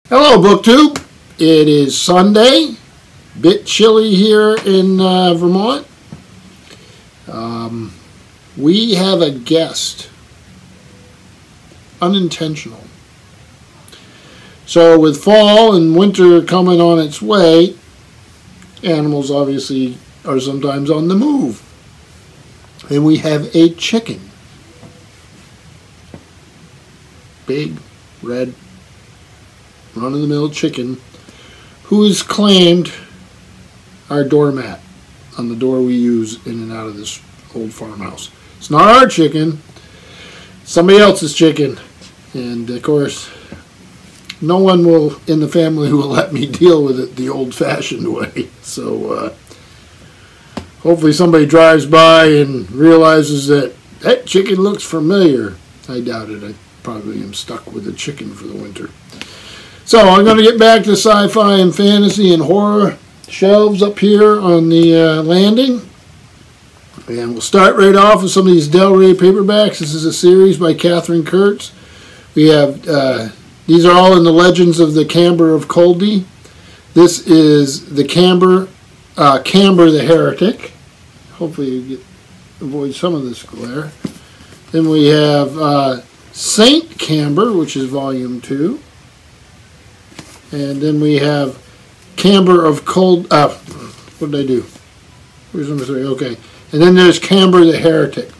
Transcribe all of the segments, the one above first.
Hello, BookTube. It is Sunday. Bit chilly here in Vermont. We have a guest. Unintentional. So with fall and winter coming on its way, animals obviously are sometimes on the move. And we have a chicken. Big, red, run-of-the-mill chicken who has claimed our doormat on the door we use in and out of this old farmhouse. It's not our chicken, it's somebody else's chicken. And of course, no one will in the family will let me deal with it the old-fashioned way. So hopefully somebody drives by and realizes that that chicken looks familiar. I doubt it. I probably am stuck with a chicken for the winter. So I'm going to get back to sci-fi and fantasy and horror shelves up here on the landing. And we'll start right off with some of these Del Rey paperbacks. This is a series by Catherine Kurtz. We have, these are all in the Legends of the Camber of Coldie. This is the Camber the Heretic. Hopefully you avoid some of this glare. Then we have Saint Camber, which is volume 2. And then we have Camber of Cold. What did I do? Where's number 3? Okay. And then there's Camber the Heretic.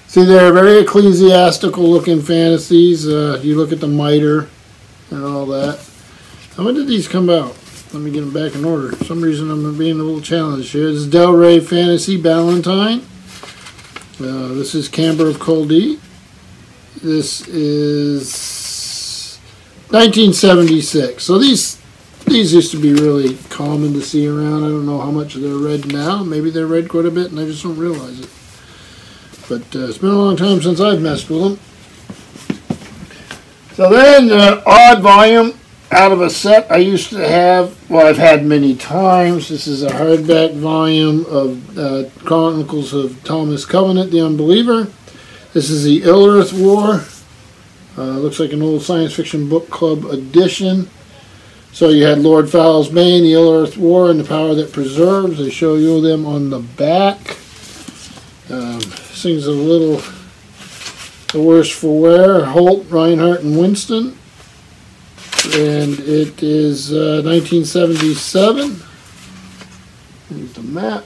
See, they're very ecclesiastical looking fantasies. You look at the mitre and all that. How when did these come out? Let me get them back in order. For some reason I'm being a little challenged here. This is Del Rey Fantasy Ballantine. This is Camber of Coldie. This is 1976. So these used to be really common to see around. I don't know how much they're read now. Maybe they're read quite a bit and I just don't realize it. But it's been a long time since I've messed with them. So then, odd volume out of a set I used to have. Well, I've had many times. This is a hardback volume of Chronicles of Thomas Covenant, the Unbeliever. This is the Ill-Earth War. Looks like an old science fiction book club edition. So you had Lord Fowl's Bane, the Ill-Earth War, and the Power That Preserves. They show you them on the back. This thing's a little the worse for wear. Holt, Reinhardt, and Winston. And it is 1977. Here's the map.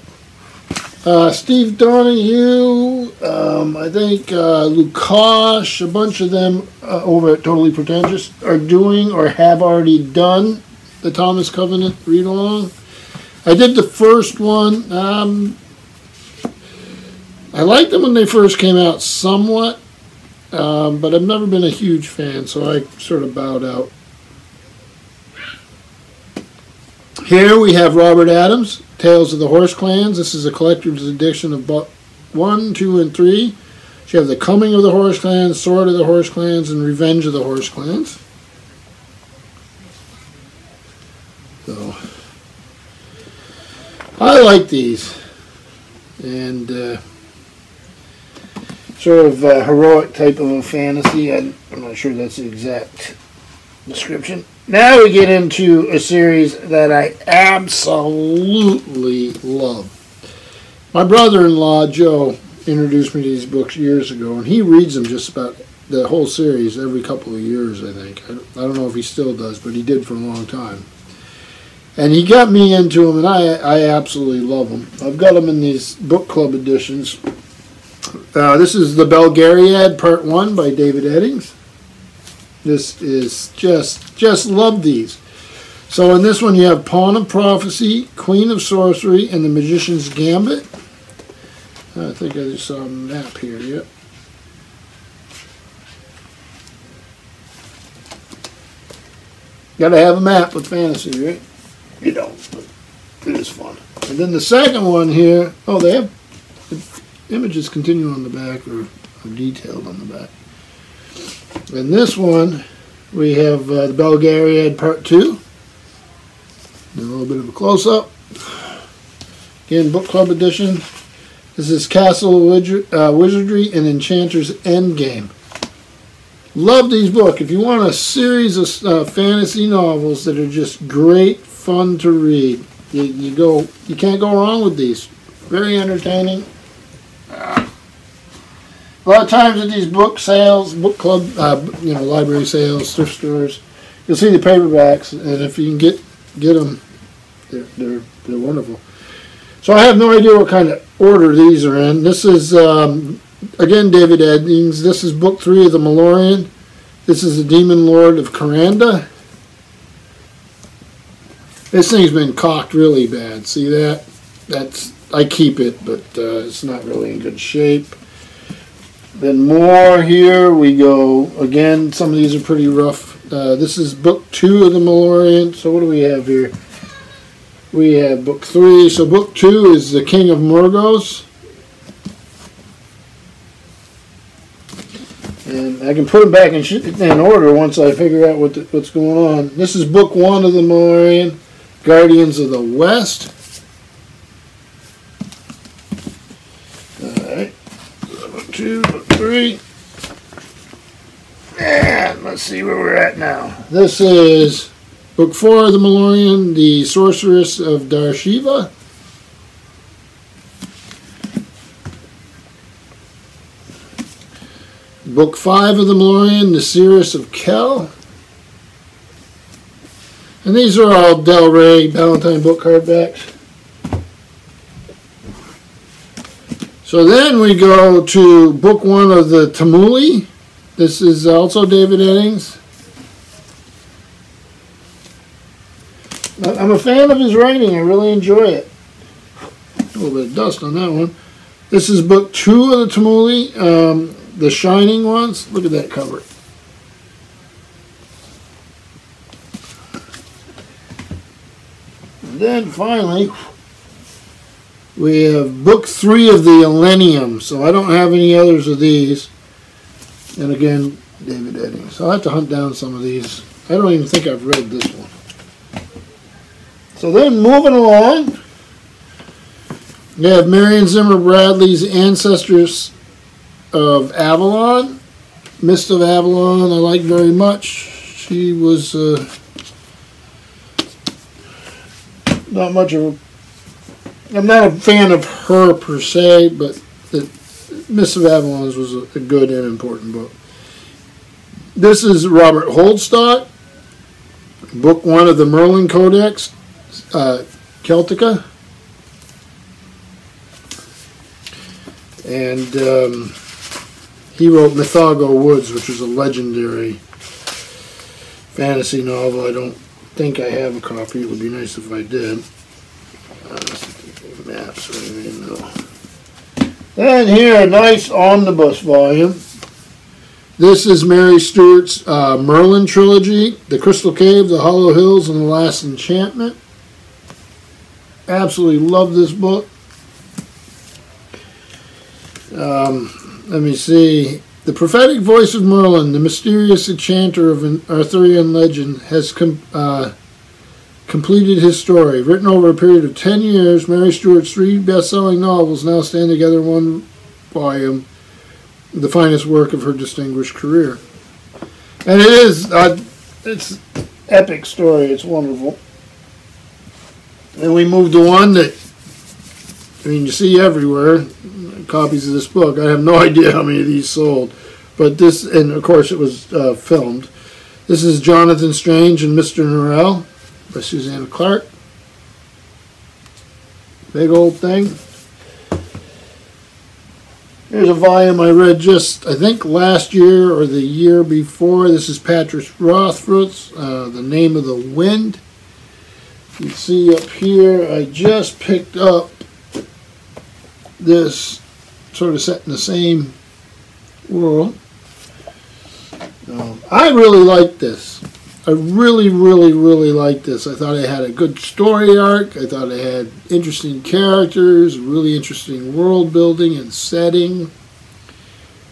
Steve Donahue, I think Lukash, a bunch of them over at Totally Pretentious are doing or have already done the Thomas Covenant read-along. I did the first one. I liked them when they first came out somewhat, but I've never been a huge fan, so I sort of bowed out. Here we have Robert Adams, Tales of the Horse Clans. This is a collector's edition of book 1, 2, and 3. You have The Coming of the Horse Clans, Sword of the Horse Clans, and Revenge of the Horse Clans. So, I like these. And sort of heroic type of a fantasy. I'm not sure that's the exact description. Now we get into a series that I absolutely love. My brother-in-law, Joe, introduced me to these books years ago, and he reads them just about the whole series every couple of years, I think. I don't know if he still does, but he did for a long time. And he got me into them, and I absolutely love them. I've got them in these book club editions. This is The Belgariad Part 1 by David Eddings. This is just love these. So in this one you have Pawn of Prophecy, Queen of Sorcery, and the Magician's Gambit. I think I just saw a map here, yep. Gotta have a map with fantasy, right? You don't, but it is fun. And then the second one here, oh, they have the images continue on the back or are detailed on the back. In this one, we have the Belgariad Part 2. A little bit of a close-up. Again, book club edition. This is Castle Wizardry and Enchanter's Endgame. Love these books. If you want a series of fantasy novels that are just great fun to read, you can't go wrong with these. Very entertaining. A lot of times at these book sales, book club, library sales, thrift stores, you'll see the paperbacks, and if you can get them, they're wonderful. So I have no idea what kind of order these are in. This is again David Eddings. This is book 3 of the Malorian. This is the Demon Lord of Coranda. This thing's been cocked really bad. See that? I keep it, but it's not really in good shape. Then more here we go. Again, some of these are pretty rough. This is book 2 of the Malorian. So what do we have here? We have book 3. So book 2 is the King of Morgos. And I can put them back in order once I figure out what's going on. This is book 1 of the Malorian, Guardians of the West. Alright. Book 2, book 3. And let's see where we're at now. This is book 4 of the Malorian, The Sorceress of Darshiva. Book 5 of the Malorian, The Seeress of Kel. And these are all Del Rey Valentine book hardbacks. So then we go to book 1 of the Tamuli. This is also David Eddings. I'm a fan of his writing. I really enjoy it. A little bit of dust on that one. This is book 2 of the Tamuli, the Shining ones. Look at that cover. And then finally, we have book 3 of the Elenium. So I don't have any others of these. And again, David Eddings. So I'll have to hunt down some of these. I don't even think I've read this one. So then moving along, we have Marion Zimmer Bradley's Ancestors of Avalon. Mist of Avalon I like very much. She was not much of a... I'm not a fan of her per se, but Mist of Avalon was a good and important book. This is Robert Holdstock, book 1 of the Merlin Codex, Celtica. And he wrote Mythago Woods, which is a legendary fantasy novel. I don't think I have a copy. It would be nice if I did. Maps or anything, no. And here, a nice omnibus volume. This is Mary Stewart's Merlin trilogy, The Crystal Cave, The Hollow Hills, and The Last Enchantment. Absolutely love this book. Let me see. The prophetic voice of Merlin, the mysterious enchanter of an Arthurian legend, has completed his story. Written over a period of 10 years, Mary Stewart's 3 best-selling novels now stand together in one volume, the finest work of her distinguished career. And it is, it's an epic story. It's wonderful. And we move to one that, I mean, you see everywhere, copies of this book. I have no idea how many of these sold. But this, and of course it was filmed. This is Jonathan Strange and Mr. Norrell by Susanna Clark. Big old thing. Here's a volume I read just, I think, last year or the year before. This is Patrick Rothfuss, The Name of the Wind. You can see up here, I just picked up this, sort of set in the same world. I really like this. I really like this. I thought it had a good story arc. I thought it had interesting characters, really interesting world building and setting.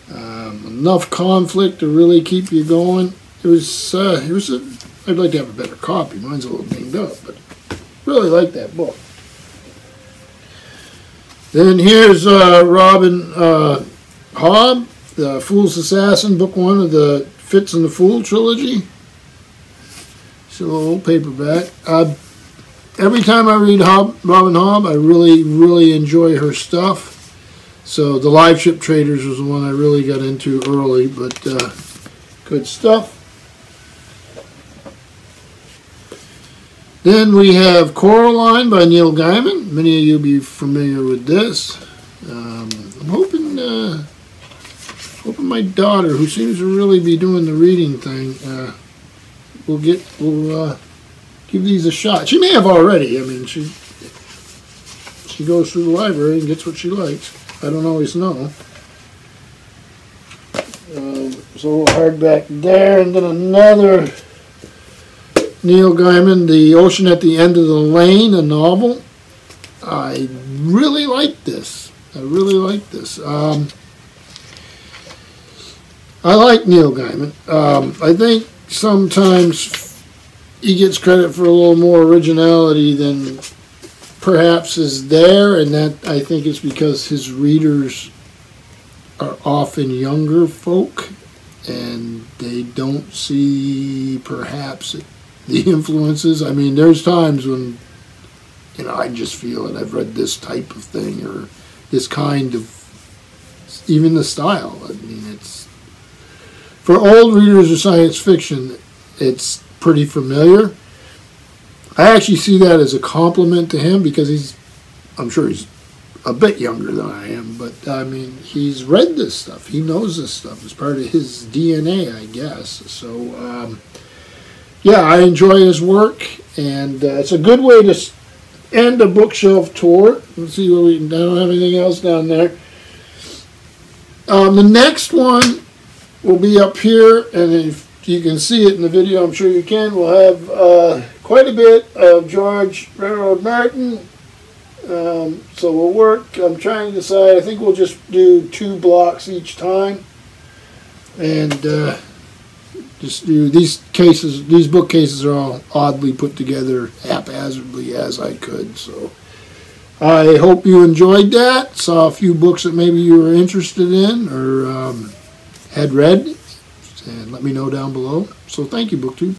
Enough conflict to really keep you going. I'd like to have a better copy. Mine's a little dinged up, but really like that book. Then here's Robin Hobb, The Fool's Assassin, book 1 of the Fitz and the Fool trilogy. It's a little paperback. Every time I read Robin Hobb, I really enjoy her stuff. So the Live Ship Traders was the one I really got into early, but good stuff. Then we have Coraline by Neil Gaiman. Many of you will be familiar with this. I'm hoping my daughter, who seems to really be doing the reading thing, will give these a shot. She may have already. I mean, she goes through the library and gets what she likes. I don't always know. So hardback there, and then another Neil Gaiman, The Ocean at the End of the Lane, a novel. I really like this. I like Neil Gaiman. I think sometimes he gets credit for a little more originality than perhaps is there, and that I think is because his readers are often younger folk, and they don't see perhaps the influences. I mean, there's times when, you know, I just feel that I've read this type of thing or this kind of, even the style. I mean, it's, for old readers of science fiction, it's pretty familiar. I actually see that as a compliment to him because I'm sure he's a bit younger than I am, but I mean, he's read this stuff. He knows this stuff. It's part of his DNA, I guess. So, yeah, I enjoy his work, and it's a good way to end a bookshelf tour. Let's see what I don't have anything else down there. The next one will be up here, and if you can see it in the video, I'm sure you can. We'll have quite a bit of George Railroad Martin. So we'll work. I'm trying to decide. I think we'll just do 2 blocks each time, and just do these cases. These bookcases are all oddly put together haphazardly as I could. So I hope you enjoyed that. Saw a few books that maybe you were interested in or had read, and let me know down below. So thank you, BookTube.